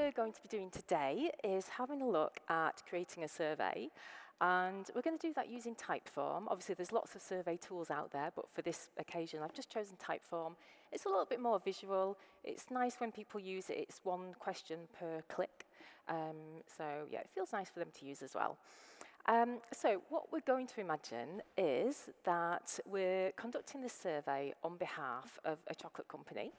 we're going to be doing today is having a look at creating a survey, and we're going to do that using Typeform. Obviously, there's lots of survey tools out there, but for this occasion, I've just chosen Typeform. It's a little bit more visual. It's nice when people use it. It's one question per click. So yeah, it feels nice for them to use as well. So what we're going to imagine is that we're conducting this survey on behalf of a chocolate company,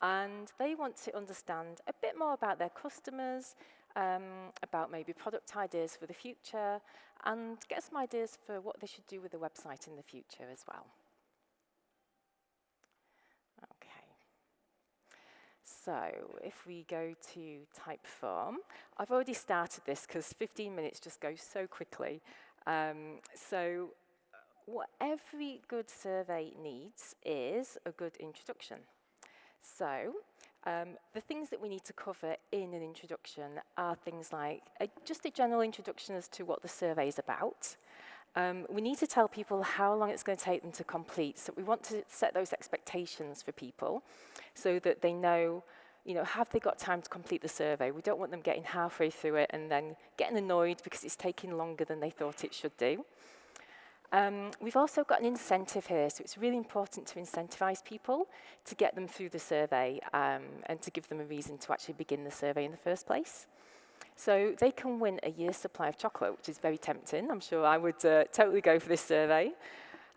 and they want to understand a bit more about their customers, about maybe product ideas for the future, and get some ideas for what they should do with the website in the future as well. Okay. So if we go to Typeform, I've already started this because 15 minutes just goes so quickly. So what every good survey needs is a good introduction. So the things that we need to cover in an introduction are things like just a general introduction as to what the survey is about. We need to tell people how long it's going to take them to complete. So we want to set those expectations for people so that they know, have they got time to complete the survey? We don't want them getting halfway through it and then getting annoyed because it's taking longer than they thought it should do. We've also got an incentive here, so it's really important to incentivize people to get them through the survey and to give them a reason to actually begin the survey in the first place. So they can win a year's supply of chocolate, which is very tempting. I'm sure I would totally go for this survey.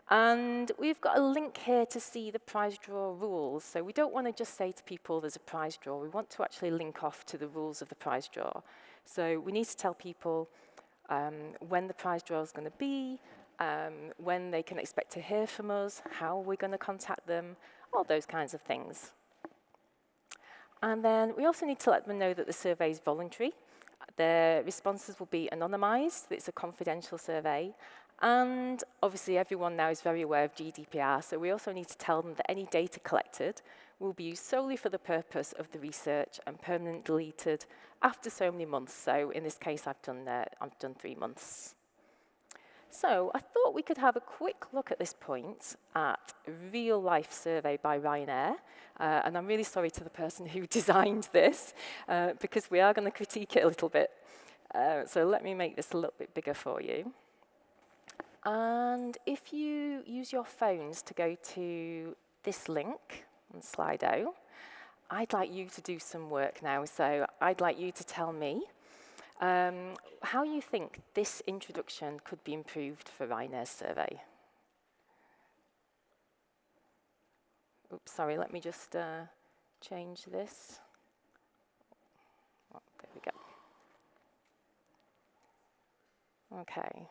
And we've got a link here to see the prize draw rules. So we don't want to just say to people there's a prize draw. We want to actually link off to the rules of the prize draw. So we need to tell people when the prize draw is going to be, when they can expect to hear from us, how we're going to contact them, all those kinds of things. And then we also need to let them know that the survey is voluntary. Their responses will be anonymized. It's a confidential survey. And obviously, everyone now is very aware of GDPR, so we also need to tell them that any data collected will be used solely for the purpose of the research and permanently deleted after so many months. So in this case, I've done 3 months. So I thought we could have a quick look at this point at a real-life survey by Ryanair. And I'm really sorry to the person who designed this, because we are going to critique it a little bit. So let me make this a little bit bigger for you. And if you use your phones to go to this link on Slido, I'd like you to do some work now. So I'd like you to tell me how you think this introduction could be improved for Ryanair's survey. Oops, sorry, let me just change this. Oh, there we go. Okay.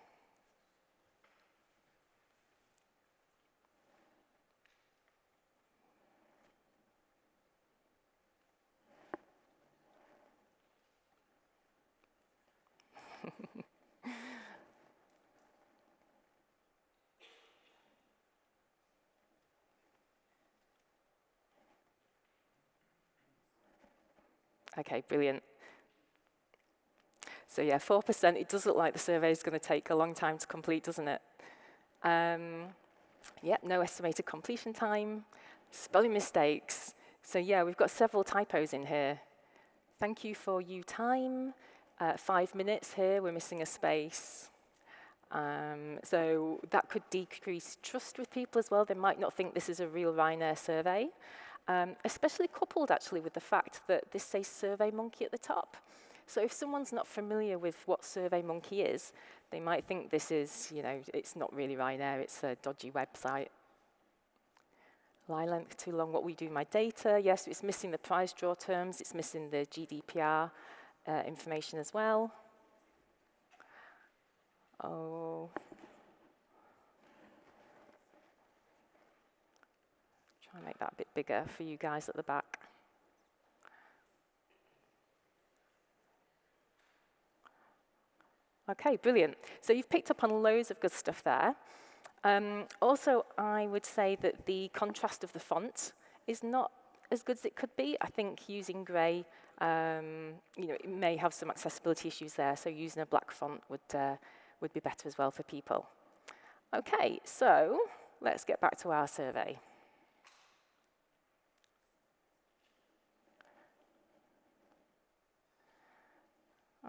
Okay, brilliant. So yeah, 4%, it does look like the survey is going to take a long time to complete, doesn't it? Yep, no estimated completion time, spelling mistakes. So yeah, we've got several typos in here. Thank you for your time. 5 minutes here, we're missing a space. So that could decrease trust with people as well. They might not think this is a real Ryanair survey. Especially coupled actually with the fact that this says SurveyMonkey at the top. So if someone's not familiar with what SurveyMonkey is, they might think this is, it's not really Ryanair, it's a dodgy website. Line length too long, what we do with my data. Yes, it's missing the prize draw terms, it's missing the GDPR information as well. Oh. Try and make that a bit bigger for you guys at the back. Okay, brilliant. So you've picked up on loads of good stuff there. Also, I would say that the contrast of the font is not as good as it could be. I think using grey, it may have some accessibility issues there, so using a black font would be better as well for people. Okay, so let's get back to our survey.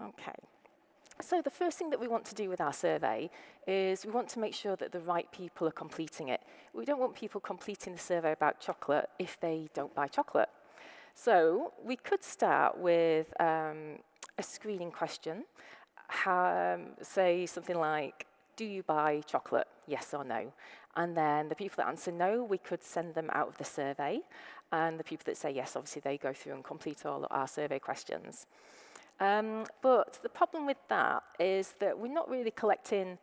Okay. So the first thing that we want to do with our survey is we want to make sure that the right people are completing it. We don't want people completing the survey about chocolate if they don't buy chocolate. So we could start with a screening question. Say something like, do you buy chocolate? Yes or no? And then the people that answer no, we could send them out of the survey. And the people that say yes, obviously they go through and complete all of our survey questions. But the problem with that is that we're not really collecting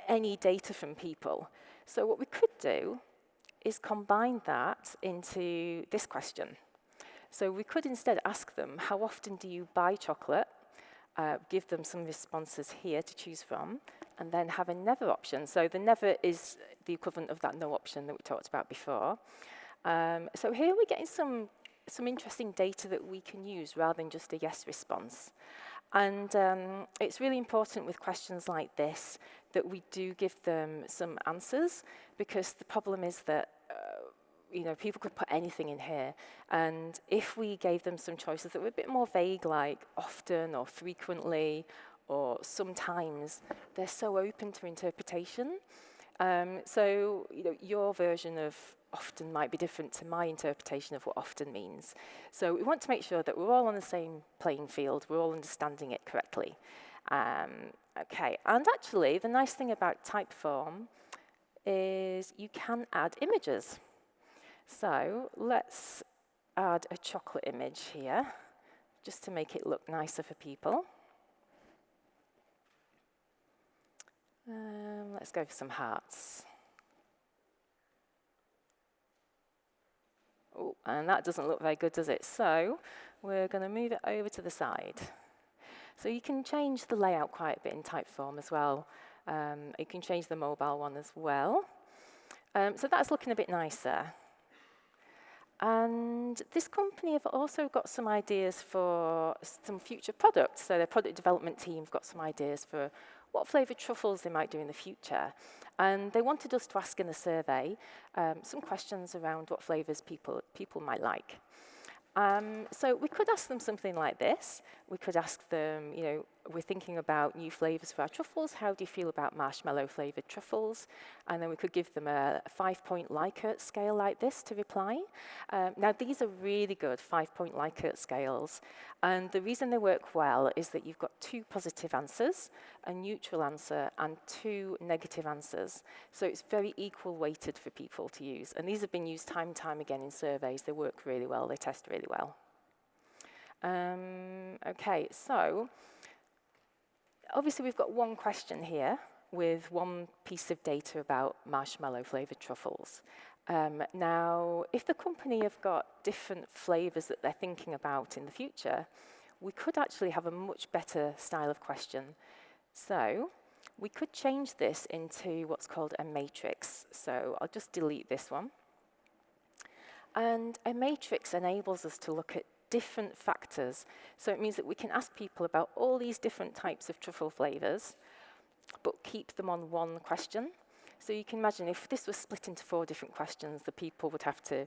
any data from people. So what we could do is combine that into this question. So we could instead ask them, how often do you buy chocolate? Give them some responses here to choose from, and then have a never option. So the never is the equivalent of that no option that we talked about before. So here we're getting some interesting data that we can use rather than just a yes response. And it's really important with questions like this that we do give them some answers, because the problem is that people could put anything in here. And if we gave them some choices that were a bit more vague, like often or frequently or sometimes, they're so open to interpretation. So your version of often might be different to my interpretation of what often means. So we want to make sure that we're all on the same playing field, we're all understanding it correctly. Okay, and actually the nice thing about Typeform is you can add images. So let's add a chocolate image here, just to make it look nicer for people. Let's go for some hearts. Oh, and that doesn't look very good, does it? So we're going to move it over to the side. So you can change the layout quite a bit in Typeform as well. You can change the mobile one as well. So that's looking a bit nicer. And this company have also got some ideas for some future products. So their product development team have got some ideas for what flavoured truffles they might do in the future. And they wanted us to ask in the survey some questions around what flavours people might like. So we could ask them something like this. We could ask them, we're thinking about new flavours for our truffles. How do you feel about marshmallow flavoured truffles? And then we could give them a 5-point Likert scale like this to reply. Now, these are really good 5-point Likert scales. And the reason they work well is that you've got 2 positive answers, a neutral answer, and 2 negative answers. So it's very equal weighted for people to use. And these have been used time and time again in surveys. They work really well. They test really well. Okay, so obviously we've got one question here with one piece of data about marshmallow flavoured truffles. Now, if the company have got different flavours that they're thinking about in the future, we could actually have a much better style of question. So we could change this into what's called a matrix. So I'll just delete this one. And a matrix enables us to look at different factors. So it means that we can ask people about all these different types of truffle flavours, but keep them on one question. So you can imagine if this was split into 4 different questions, the people would have to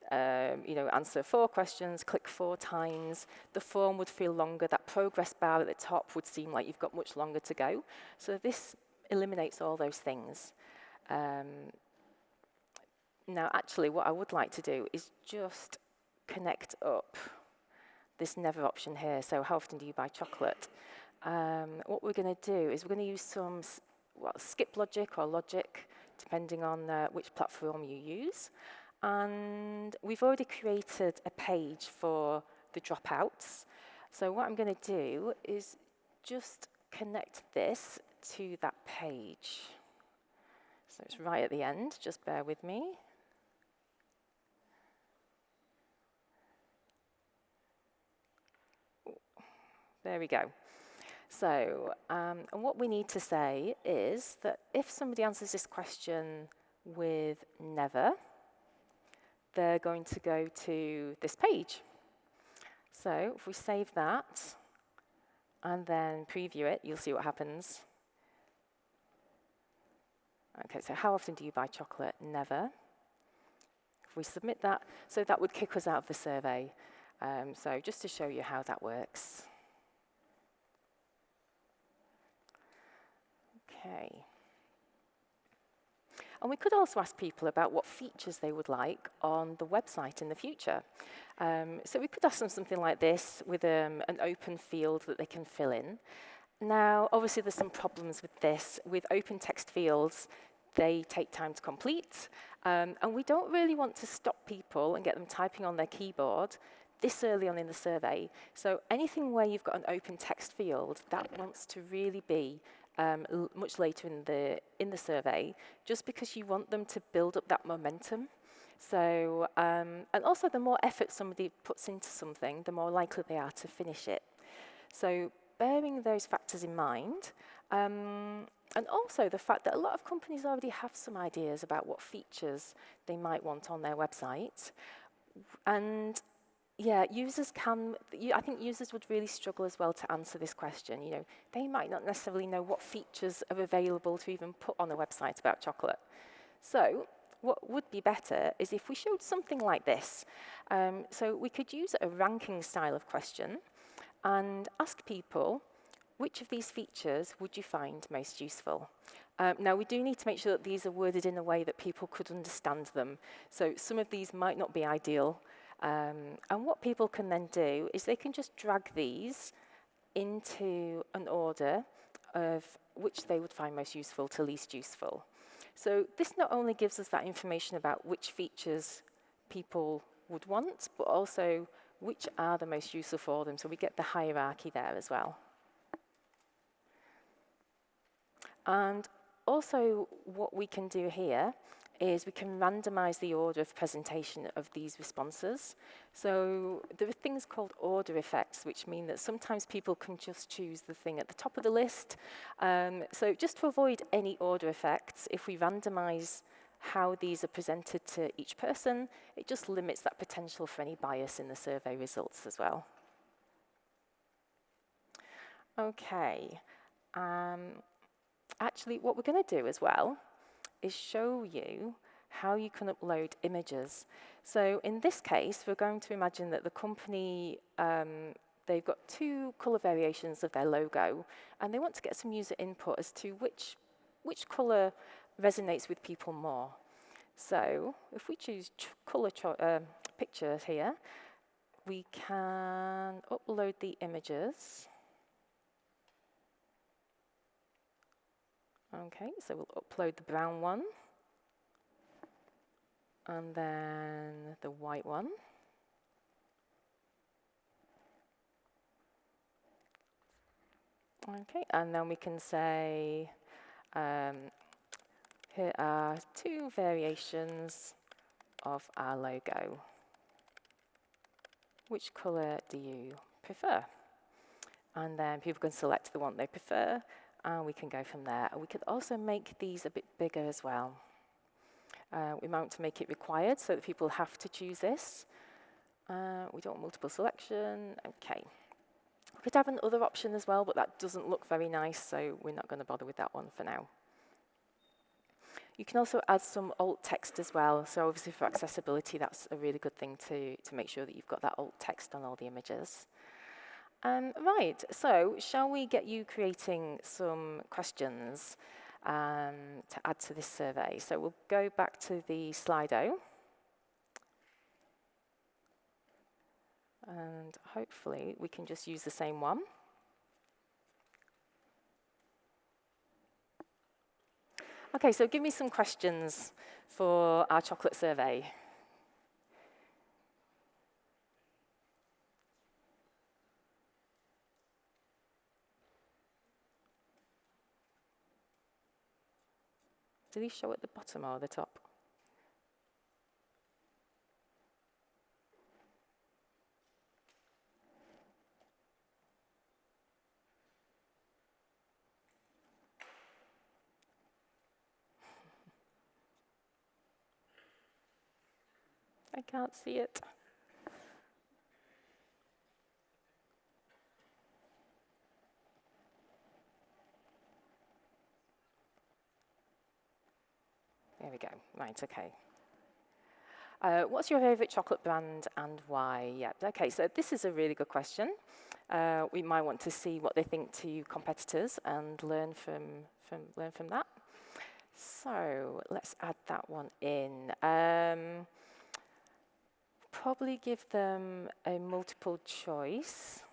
answer 4 questions, click 4 times. The form would feel longer. That progress bar at the top would seem like you've got much longer to go. So this eliminates all those things. Now, actually, what I would like to do is just connect up this never option here. So how often do you buy chocolate? What we're going to do is we're going to use some skip logic or logic, depending on which platform you use. And we've already created a page for the dropouts. So what I'm going to do is just connect this to that page. So it's right at the end, just bear with me. There we go. So, and what we need to say is that if somebody answers this question with never, they're going to go to this page. So if we save that and then preview it, you'll see what happens. Okay, so how often do you buy chocolate? Never. If we submit that, so that would kick us out of the survey. So just to show you how that works. Okay. And we could also ask people about what features they would like on the website in the future. So we could ask them something like this with an open field that they can fill in. Now, obviously, there's some problems with this. With open text fields, they take time to complete. And we don't really want to stop people and get them typing on their keyboard this early on in the survey. So anything where you've got an open text field, that wants to really be much later in the survey, just because you want them to build up that momentum. So, and also the more effort somebody puts into something, the more likely they are to finish it. So bearing those factors in mind, and also the fact that a lot of companies already have some ideas about what features they might want on their website. And yeah, I think users would really struggle as well to answer this question. You know, they might not necessarily know what features are available to even put on a website about chocolate. So what would be better is if we showed something like this. So we could use a ranking style of question and ask people, which of these features would you find most useful? Now, we do need to make sure that these are worded in a way that people could understand them. So some of these might not be ideal. And what people can then do is they can just drag these into an order of which they would find most useful to least useful. So this not only gives us that information about which features people would want, but also which are the most useful for them. So we get the hierarchy there as well. And also what we can do here is we can randomize the order of presentation of these responses. So there are things called order effects, which mean that sometimes people can just choose the thing at the top of the list. So just to avoid any order effects, if we randomize how these are presented to each person, it just limits that potential for any bias in the survey results as well. Okay. Actually, what we're going to do as well is show you how you can upload images. So in this case, we're going to imagine that the company, they've got two color variations of their logo, and they want to get some user input as to which color resonates with people more. So if we choose color pictures here, we can upload the images. Okay, so we'll upload the brown one, and then the white one. Okay, and then we can say, here are two variations of our logo. Which color do you prefer? And then people can select the one they prefer, and we can go from there. We could also make these a bit bigger as well. We might want to make it required so that people have to choose this. We don't want multiple selection. Okay. We could have another option as well, but that doesn't look very nice, so we're not going to bother with that one for now. You can also add some alt text as well. So obviously for accessibility, that's a really good thing to make sure that you've got that alt text on all the images. Right, so shall we get you creating some questions to add to this survey? So we'll go back to the Slido. And hopefully we can just use the same one. Okay, so give me some questions for our chocolate survey. Do these show at the bottom or the top? I can't see it. There we go. Right, okay. What's your favorite chocolate brand and why? Yeah, okay, so this is a really good question. We might want to see what they think to competitors and learn from learn from that. So let's add that one in. Probably give them a multiple choice.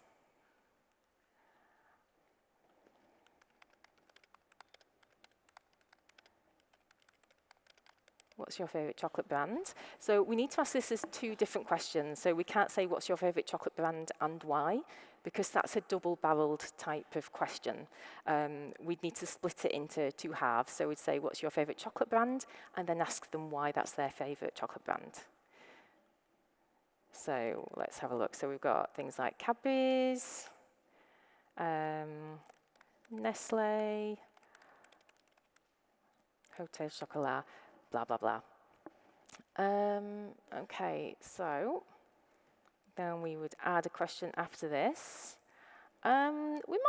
What's your favourite chocolate brand? So we need to ask this as two different questions. So we can't say what's your favourite chocolate brand and why, because that's a double-barreled type of question. We'd need to split it into two halves. So we'd say, what's your favourite chocolate brand? And then ask them why that's their favourite chocolate brand. So let's have a look. So we've got things like Cadbury's, Nestle, Hotel Chocolat, blah, blah, blah. Okay, so then we would add a question after this. We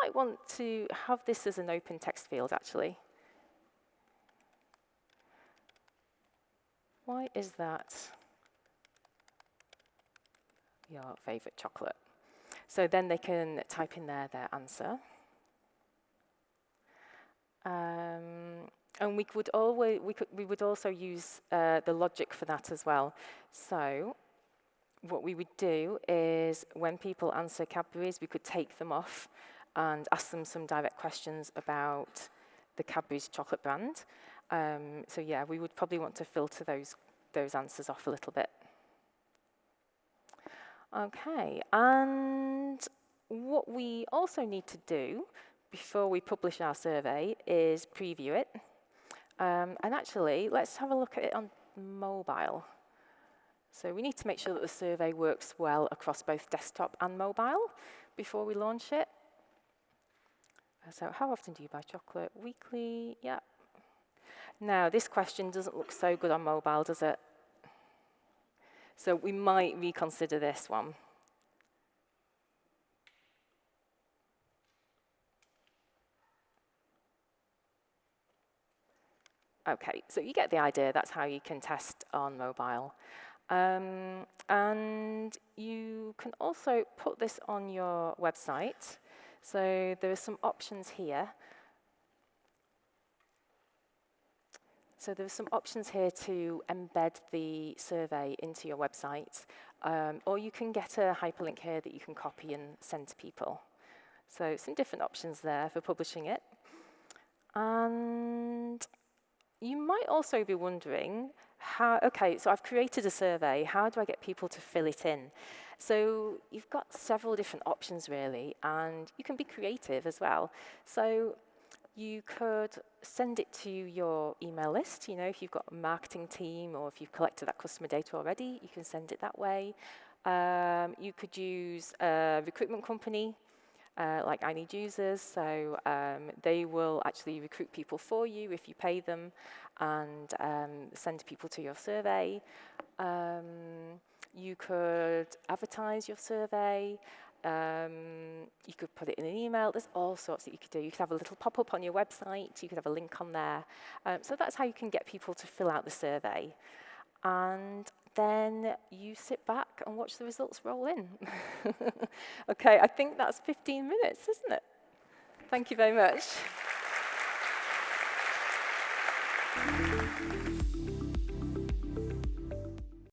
might want to have this as an open text field, actually. Why is that your favourite chocolate? So then they can type in there their answer. And we would also use the logic for that as well. So what we would do is when people answer Cadbury's, we could take them off and ask them some direct questions about the Cadbury's chocolate brand. So yeah, we would probably want to filter those answers off a little bit. Okay, and what we also need to do before we publish our survey is preview it. And actually, let's have a look at it on mobile. So we need to make sure that the survey works well across both desktop and mobile before we launch it. So how often do you buy chocolate? Weekly, yeah. Now, this question doesn't look so good on mobile, does it? So we might reconsider this one. Okay, so you get the idea. That's how you can test on mobile. And you can also put this on your website. So there are some options here. So there are some options here to embed the survey into your website. Or you can get a hyperlink here that you can copy and send to people. So some different options there for publishing it. And you might also be wondering, okay, so I've created a survey. How do I get people to fill it in? So you've got several different options, really, and you can be creative as well. So you could send it to your email list. You know, if you've got a marketing team or if you've collected that customer data already, you can send it that way. You could use a recruitment company. Like I Need Users, so they will actually recruit people for you if you pay them and send people to your survey. You could advertise your survey. You could put it in an email. There's all sorts that you could do. You could have a little pop-up on your website. You could have a link on there. So that's how you can get people to fill out the survey. And then you sit back and watch the results roll in. Okay, I think that's 15 minutes, isn't it? Thank you very much.